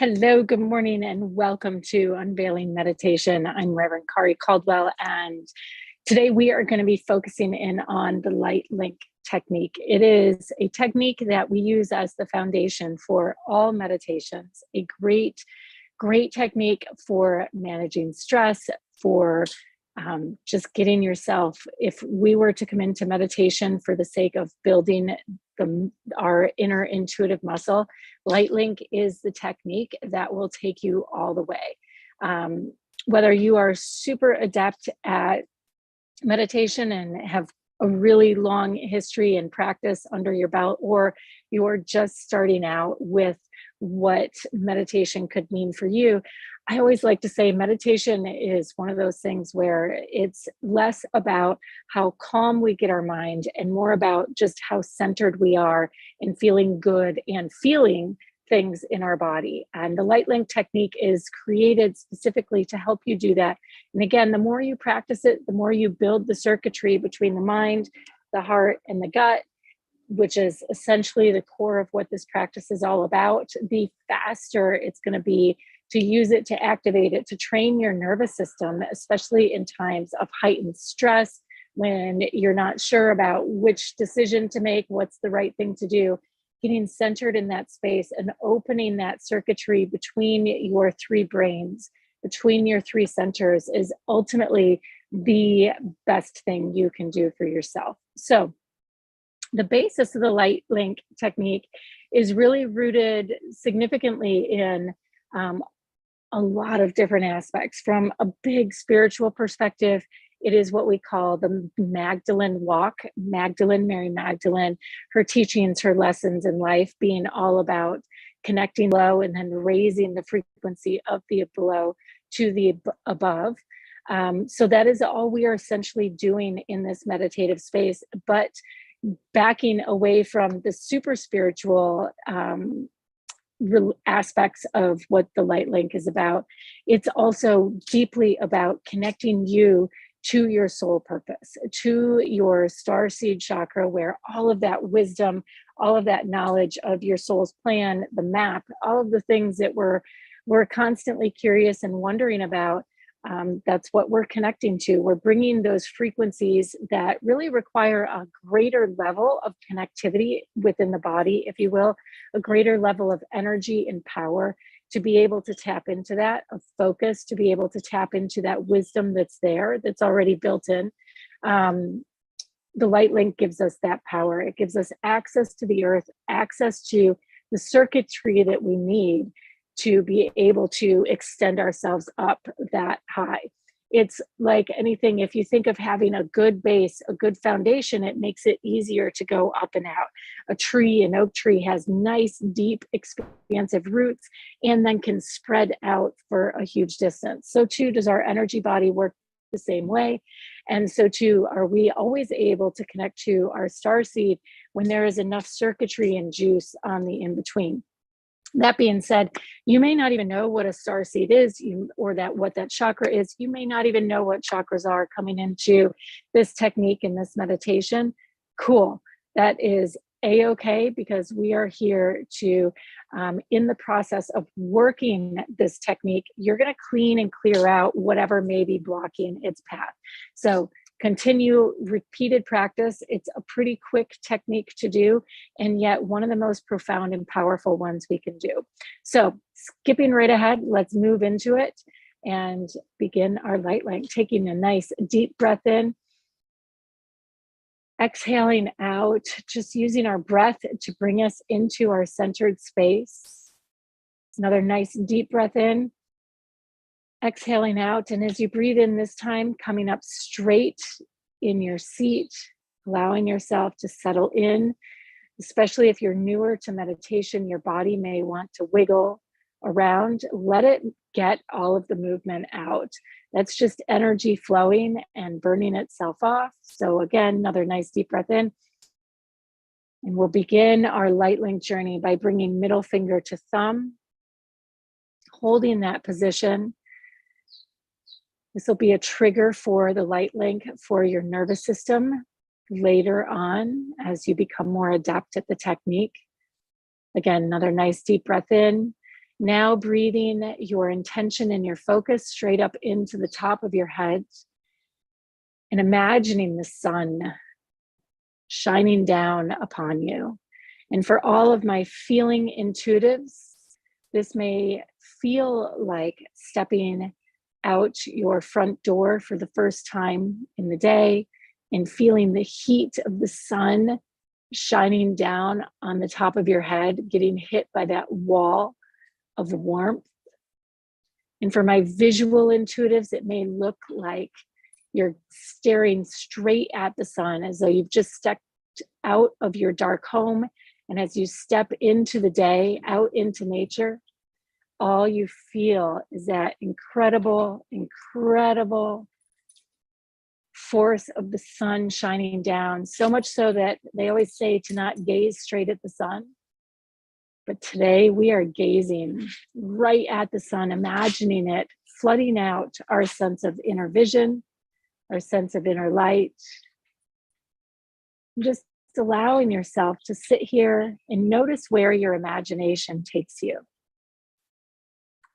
Hello, good morning, and welcome to Unveiling Meditation. I'm Reverend Kari Caldwell, and today we are going to be focusing in on the light link technique. It is a technique that we use as the foundation for all meditations, a great technique for managing stress, for just getting yourself, if we were to come into meditation for the sake of building our inner intuitive muscle, light link is the technique that will take you all the way. Whether you are super adept at meditation and have a really long history and practice under your belt, or you're just starting out with what meditation could mean for you, I always like to say meditation is one of those things where it's less about how calm we get our mind and more about just how centered we are and feeling good and feeling things in our body. And the light link technique is created specifically to help you do that. And again, the more you practice it, the more you build the circuitry between the mind, the heart, and the gut, which is essentially the core of what this practice is all about, the faster it's going to be to use it, to activate it, to train your nervous system, especially in times of heightened stress, when you're not sure about which decision to make, what's the right thing to do. Getting centered in that space and opening that circuitry between your three brains, between your three centers, is ultimately the best thing you can do for yourself. So the basis of the light link technique is really rooted significantly in a lot of different aspects. From a big spiritual perspective, it is what we call the Magdalene walk. Magdalene, Mary Magdalene, her teachings, her lessons in life being all about connecting below and then raising the frequency of the below to the above. So that is all we are essentially doing in this meditative space, but backing away from the super spiritual aspects of what the light link is about. It's also deeply about connecting you to your soul purpose, to your starseed chakra, where all of that wisdom, all of that knowledge of your soul's plan, the map, all of the things that we're constantly curious and wondering about, that's what we're connecting to. We're bringing those frequencies that really require a greater level of connectivity within the body, if you will, a greater level of energy and power to be able to tap into that, of focus, to be able to tap into that wisdom that's there, that's already built in. The light link gives us that power. It gives us access to the earth, access to the circuitry that we need to be able to extend ourselves up that high. It's like anything, if you think of having a good base, a good foundation, it makes it easier to go up and out. An oak tree has nice, deep, expansive roots and then can spread out for a huge distance. So too does our energy body work the same way. And so too are we always able to connect to our starseed when there is enough circuitry and juice on the in-between. That being said, you may not even know what a starseed is, or what that chakra is. You may not even know what chakras are coming into this technique and this meditation. Cool. That is a-okay, because we are here to, in the process of working this technique, you're going to clean and clear out whatever may be blocking its path. So continue repeated practice. It's a pretty quick technique to do, and yet one of the most profound and powerful ones we can do. So skipping right ahead, let's move into it and begin our light link. Taking a nice deep breath in, exhaling out, just using our breath to bring us into our centered space. Another nice deep breath in, exhaling out. And as you breathe in this time, coming up straight in your seat, allowing yourself to settle in, especially if you're newer to meditation, your body may want to wiggle around. Let it get all of the movement out. That's just energy flowing and burning itself off. So again, another nice deep breath in. And we'll begin our light link journey by bringing middle finger to thumb, holding that position. This will be a trigger for the light link for your nervous system later on as you become more adept at the technique. Again, another nice deep breath in. Now breathing your intention and your focus straight up into the top of your head and imagining the sun shining down upon you. And for all of my feeling intuitives, this may feel like stepping out your front door for the first time in the day and feeling the heat of the sun shining down on the top of your head, getting hit by that wall of warmth. And for my visual intuitives, it may look like you're staring straight at the sun as though you've just stepped out of your dark home. And as you step into the day, out into nature, all you feel is that incredible, incredible force of the sun shining down. So much so that they always say to not gaze straight at the sun. But today we are gazing right at the sun, imagining it flooding out our sense of inner vision, our sense of inner light. Just allowing yourself to sit here and notice where your imagination takes you.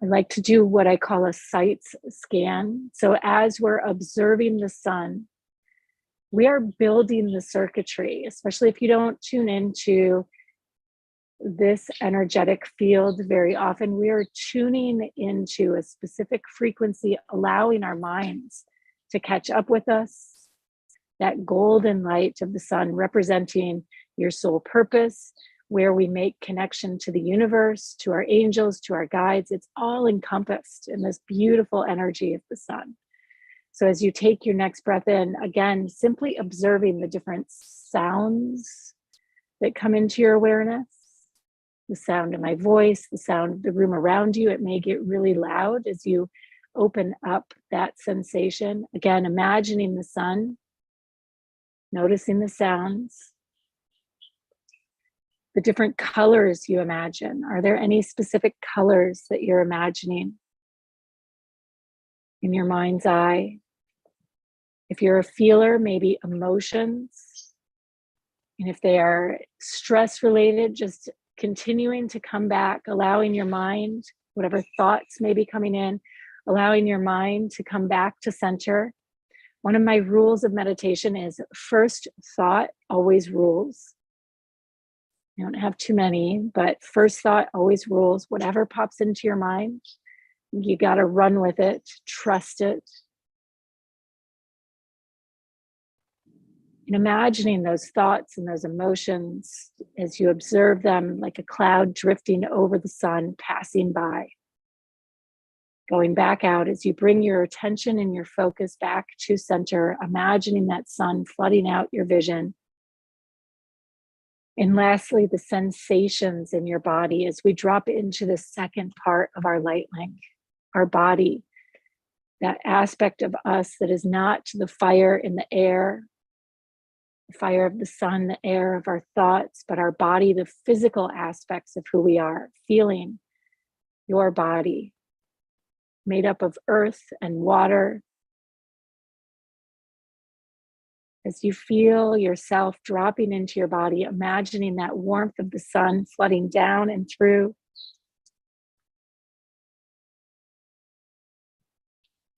I like to do what I call a sights scan. So as we're observing the sun, we are building the circuitry, especially if you don't tune into this energetic field very often. We are tuning into a specific frequency, allowing our minds to catch up with us. That golden light of the sun representing your soul purpose, where we make connection to the universe, to our angels, to our guides. It's all encompassed in this beautiful energy of the sun. So as you take your next breath in, again, simply observing the different sounds that come into your awareness, the sound of my voice, the sound of the room around you. It may get really loud as you open up that sensation. Again, imagining the sun, noticing the sounds, the different colors you imagine. Are there any specific colors that you're imagining in your mind's eye? If you're a feeler, maybe emotions. And if they are stress related, just continuing to come back, allowing your mind, whatever thoughts may be coming in, allowing your mind to come back to center. One of my rules of meditation is first thought always rules. You don't have too many, but first thought always rules. Whatever pops into your mind, you got to run with it, trust it. And imagining those thoughts and those emotions as you observe them like a cloud drifting over the sun, passing by. Going back out as you bring your attention and your focus back to center, imagining that sun flooding out your vision. And lastly, the sensations in your body as we drop into the second part of our light link, our body, that aspect of us that is not the fire in the air, the fire of the sun, the air of our thoughts, but our body, the physical aspects of who we are, feeling your body made up of earth and water. As you feel yourself dropping into your body, imagining that warmth of the sun flooding down and through.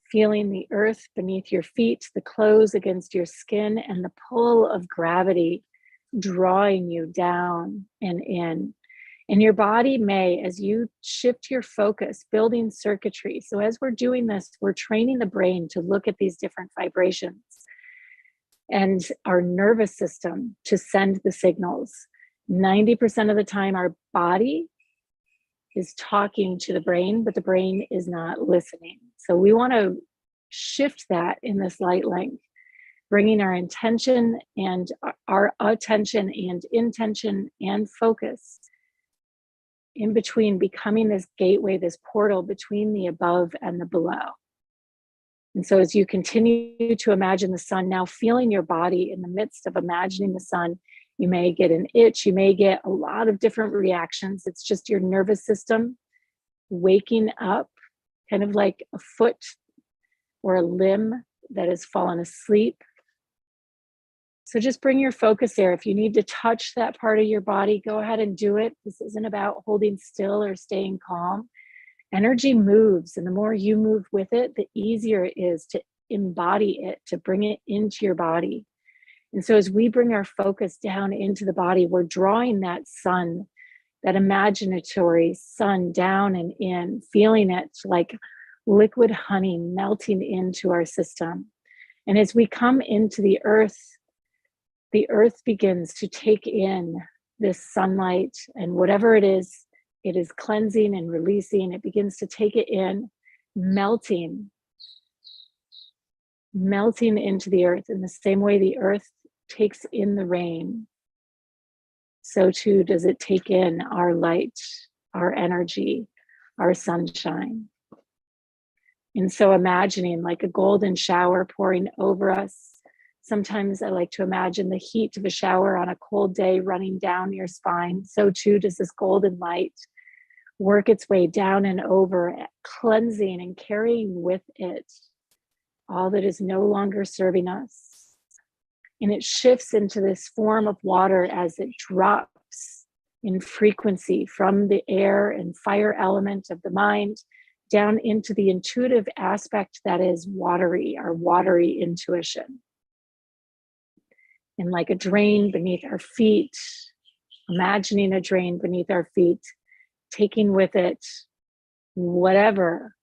Feeling the earth beneath your feet, the clothes against your skin, and the pull of gravity drawing you down and in. And your body may, as you shift your focus, building circuitry. So as we're doing this, we're training the brain to look at these different vibrations and our nervous system to send the signals. 90% of the time, our body is talking to the brain, but the brain is not listening. So we want to shift that in this light link, bringing our intention and our attention and intention and focus in between, becoming this gateway, this portal between the above and the below. And so as you continue to imagine the sun, now feeling your body in the midst of imagining the sun, you may get an itch, you may get a lot of different reactions. It's just your nervous system waking up, kind of like a foot or a limb that has fallen asleep. So just bring your focus there. If you need to touch that part of your body, go ahead and do it. This isn't about holding still or staying calm. Energy moves, and the more you move with it, the easier it is to embody it, to bring it into your body. And so as we bring our focus down into the body, we're drawing that sun, that imaginatory sun down and in, feeling it like liquid honey melting into our system. And as we come into the earth begins to take in this sunlight, and whatever it is cleansing and releasing. It begins to take it in, melting into the earth. In the same way the earth takes in the rain, so too does it take in our light, our energy, our sunshine. And so imagining like a golden shower pouring over us. Sometimes I like to imagine the heat of a shower on a cold day running down your spine. So too does this golden light work its way down and over, cleansing and carrying with it all that is no longer serving us. And it shifts into this form of water as it drops in frequency from the air and fire element of the mind down into the intuitive aspect that is watery, our watery intuition. And like a drain beneath our feet, imagining a drain beneath our feet, taking with it whatever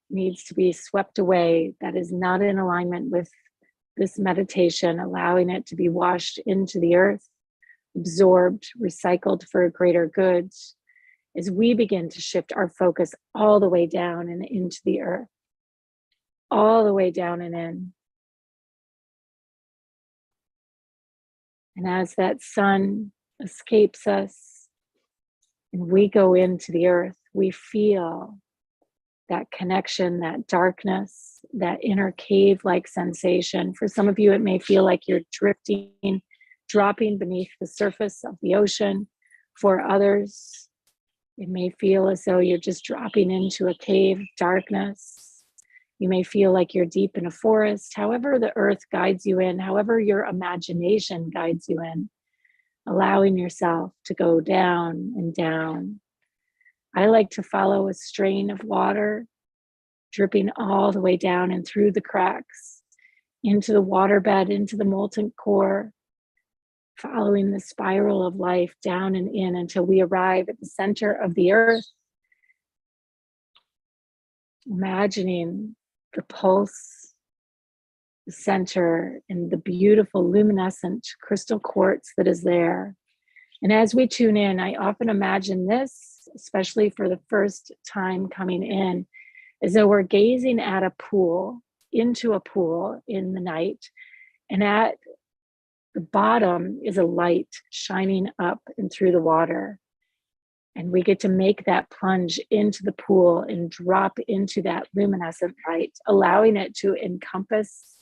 needs to be swept away that is not in alignment with this meditation, allowing it to be washed into the earth, absorbed, recycled for a greater good, as we begin to shift our focus all the way down and into the earth, all the way down and in. And as that sun escapes us and we go into the earth, we feel that connection, that darkness, that inner cave-like sensation. For some of you, it may feel like you're drifting, dropping beneath the surface of the ocean. For others, it may feel as though you're just dropping into a cave, darkness. You may feel like you're deep in a forest. However the earth guides you in, however your imagination guides you in, allowing yourself to go down and down. I like to follow a strain of water, dripping all the way down and through the cracks, into the waterbed, into the molten core, following the spiral of life down and in until we arrive at the center of the earth, imagining the pulse, the center, and the beautiful luminescent crystal quartz that is there. And as we tune in, I often imagine this, especially for the first time coming in, as though we're gazing at a pool, into a pool in the night, and at the bottom is a light shining up and through the water. And we get to make that plunge into the pool and drop into that luminescent light, allowing it to encompass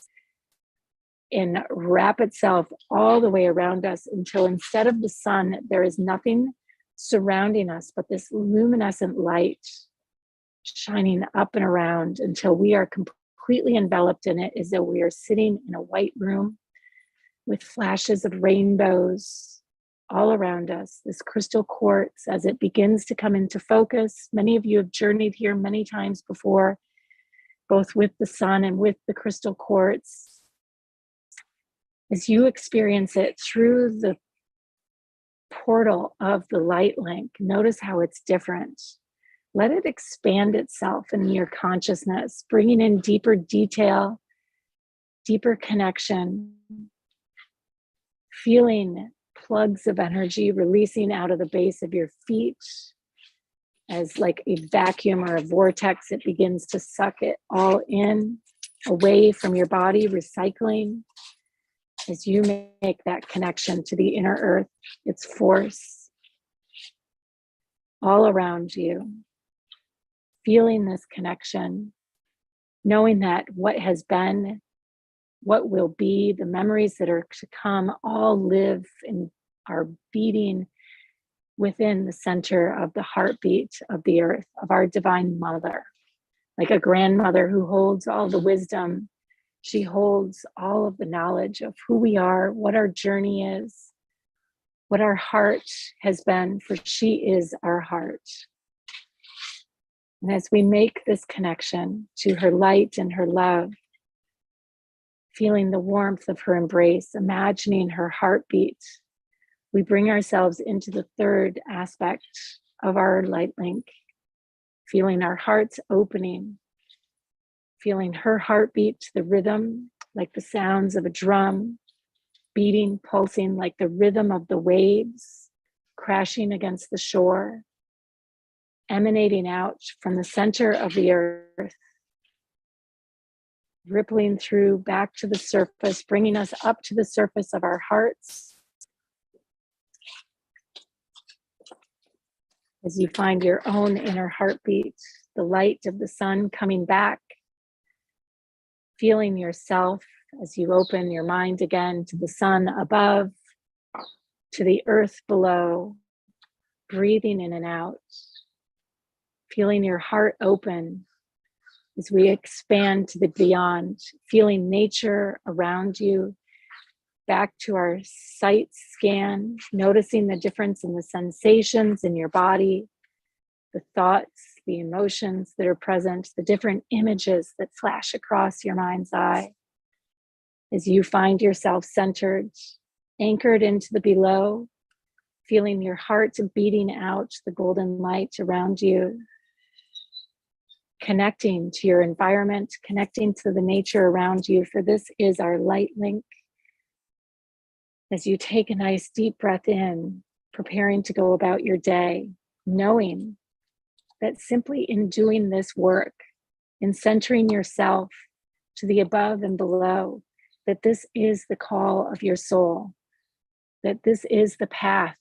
and wrap itself all the way around us until instead of the sun, there is nothing surrounding us but this luminescent light shining up and around until we are completely enveloped in it, as though we are sitting in a white room with flashes of rainbows all around us. This crystal quartz, as it begins to come into focus. Many of you have journeyed here many times before, both with the sun and with the crystal quartz. As you experience it through the portal of the light link, notice how it's different. Let it expand itself in your consciousness, bringing in deeper detail, deeper connection, feeling plugs of energy releasing out of the base of your feet as like a vacuum or a vortex. It begins to suck it all in, away from your body, recycling. As you make that connection to the inner earth, its force all around you, feeling this connection, knowing that what has been, what will be, the memories that are to come, all live and are beating within the center of the heartbeat of the earth, of our divine mother. Like a grandmother who holds all the wisdom, she holds all of the knowledge of who we are, what our journey is, what our heart has been, for she is our heart. And as we make this connection to her light and her love, feeling the warmth of her embrace, imagining her heartbeat, we bring ourselves into the third aspect of our light link, feeling our hearts opening, feeling her heartbeat to the rhythm, like the sounds of a drum, beating, pulsing like the rhythm of the waves, crashing against the shore, emanating out from the center of the earth, rippling through back to the surface, bringing us up to the surface of our hearts. As you find your own inner heartbeat, the light of the sun coming back, feeling yourself as you open your mind again to the sun above, to the earth below, breathing in and out, feeling your heart open as we expand to the beyond, feeling nature around you, back to our sight scan, noticing the difference in the sensations in your body, the thoughts, the emotions that are present, the different images that flash across your mind's eye. As you find yourself centered, anchored into the below, feeling your heart beating out the golden light around you, connecting to your environment, connecting to the nature around you, for this is our light link. As you take a nice deep breath in, preparing to go about your day, knowing that simply in doing this work, in centering yourself to the above and below, that this is the call of your soul, that this is the path,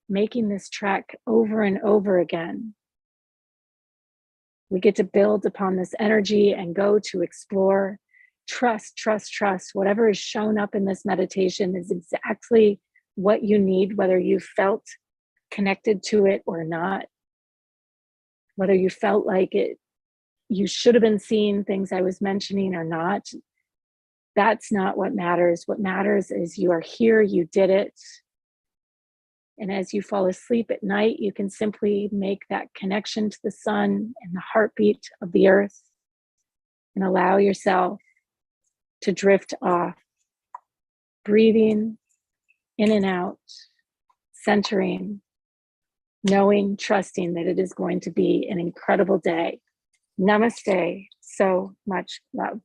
making this trek over and over again. We get to build upon this energy and go to explore. Trust, trust, trust. Whatever is shown up in this meditation is exactly what you need, whether you felt connected to it or not, whether you felt like it, you should have been seeing things I was mentioning or not. That's not what matters. What matters is you are here, you did it. And as you fall asleep at night, you can simply make that connection to the sun and the heartbeat of the earth and allow yourself to drift off, breathing in and out, centering, knowing, trusting that it is going to be an incredible day. Namaste. So much love.